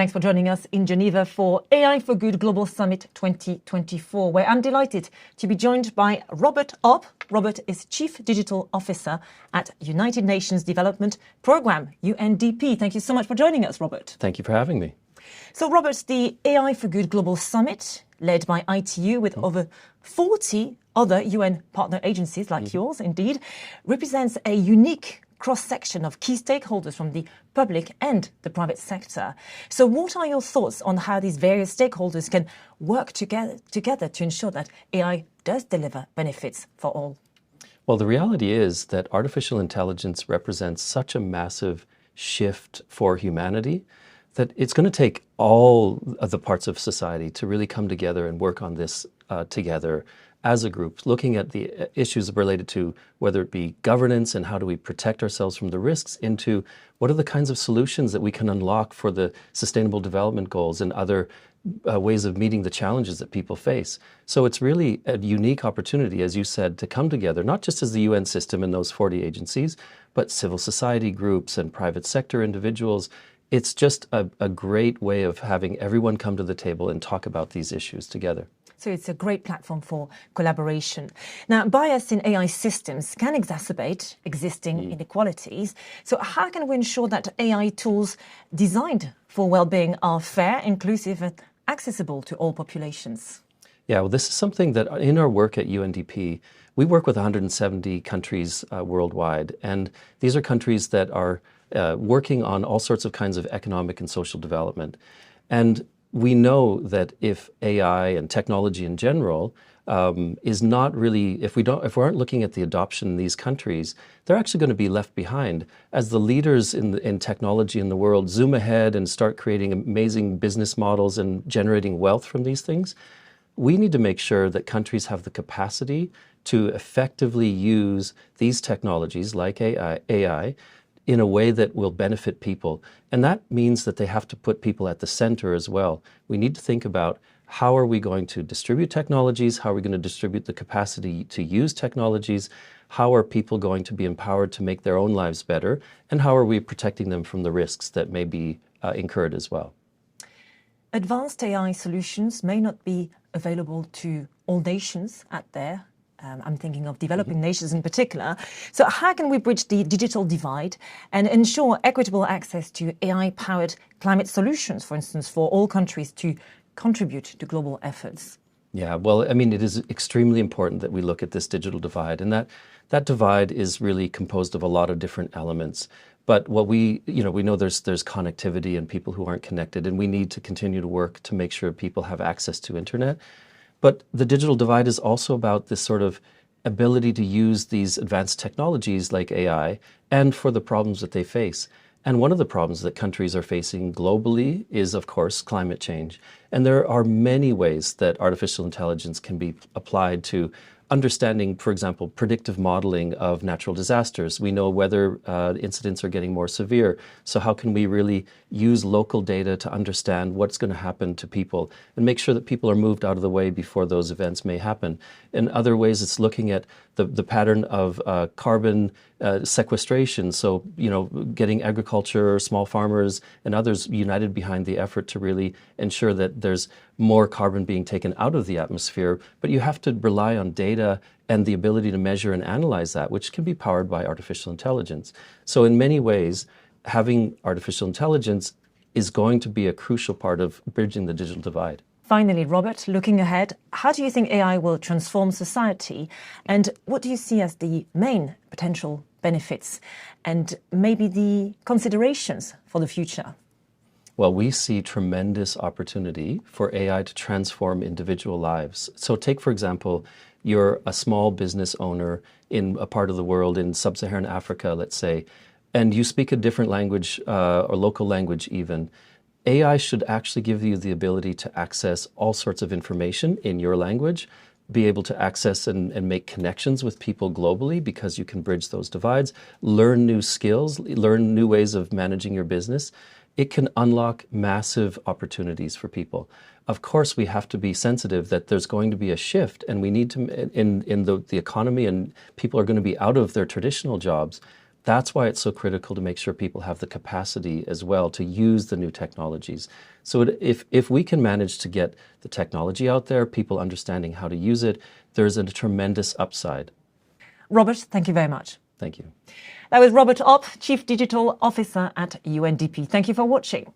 Thanks for joining us in Geneva for AI for Good Global Summit 2024, where I'm delighted to be joined by Robert Opp. Robert is Chief Digital Officer at United Nations Development Programme, UNDP. Thank you so much for joining us, Robert. Thank you for having me. So, Robert, the AI for Good Global Summit, led by ITU with over 40 other UN partner agencies like yours, indeed, represents a unique cross-section of key stakeholders from the public and the private sector. So what are your thoughts on how these various stakeholders can work together to ensure that AI does deliver benefits for all? Well, the reality is that artificial intelligence represents such a massive shift for humanity that it's going to take all of the parts of society to really come together and work on this together as a group, looking at the issues related to whether it be governance and how do we protect ourselves from the risks, into what are the kinds of solutions that we can unlock for the sustainable development goals and other ways of meeting the challenges that people face. So it's really a unique opportunity, as you said, to come together, not just as the UN system and those 40 agencies, but civil society groups and private sector individuals. It's just a great way of having everyone come to the table and talk about these issues together. So it's a great platform for collaboration. Now, bias in AI systems can exacerbate existing inequalities. So how can we ensure that AI tools designed for well-being are fair, inclusive, and accessible to all populations? Yeah, well, this is something that in our work at UNDP, we work with 170 countries worldwide. And these are countries that are working on all sorts of kinds of economic and social development. And we know that if AI and technology in general is not really, if we aren't looking at the adoption in these countries, they're actually going to be left behind as the leaders in technology in the world zoom ahead and start creating amazing business models and generating wealth from these things. We need to make sure that countries have the capacity to effectively use these technologies like AI in a way that will benefit people. And that means that they have to put people at the center as well. We need to think about how are we going to distribute technologies, how are we going to distribute the capacity to use technologies, how are people going to be empowered to make their own lives better, and how are we protecting them from the risks that may be incurred as well. Advanced AI solutions may not be available to all nations out there. I'm thinking of developing nations in particular. So how can we bridge the digital divide and ensure equitable access to AI-powered climate solutions, for instance, for all countries to contribute to global efforts? Yeah, well, I mean, it is extremely important that we look at this digital divide, and that divide is really composed of a lot of different elements. But what we know there's connectivity and people who aren't connected, and we need to continue to work to make sure people have access to internet. But the digital divide is also about this sort of ability to use these advanced technologies like AI and for the problems that they face. And one of the problems that countries are facing globally is, of course, climate change. And there are many ways that artificial intelligence can be applied to understanding, for example, predictive modeling of natural disasters. We know weather incidents are getting more severe. So how can we really use local data to understand what's going to happen to people and make sure that people are moved out of the way before those events may happen? In other ways, it's looking at the pattern of carbon sequestration. So, getting agriculture, small farmers, and others united behind the effort to really ensure that there's more carbon being taken out of the atmosphere. But you have to rely on data and the ability to measure and analyze that, which can be powered by artificial intelligence. So in many ways, having artificial intelligence is going to be a crucial part of bridging the digital divide. Finally, Robert, looking ahead, how do you think AI will transform society? And what do you see as the main potential benefits and maybe the considerations for the future? Well, we see tremendous opportunity for AI to transform individual lives. So take, for example, you're a small business owner in a part of the world, in sub-Saharan Africa, let's say, and you speak a different language or local language even. AI should actually give you the ability to access all sorts of information in your language, be able to access and make connections with people globally because you can bridge those divides, learn new skills, learn new ways of managing your business. It can unlock massive opportunities for people. Of course, we have to be sensitive that there's going to be a shift, and we need to, in the economy, and people are going to be out of their traditional jobs. That's why it's so critical to make sure people have the capacity as well to use the new technologies. So if we can manage to get the technology out there, people understanding how to use it, there's a tremendous upside. Robert, thank you very much. Thank you. That was Robert Opp, Chief Digital Officer at UNDP. Thank you for watching.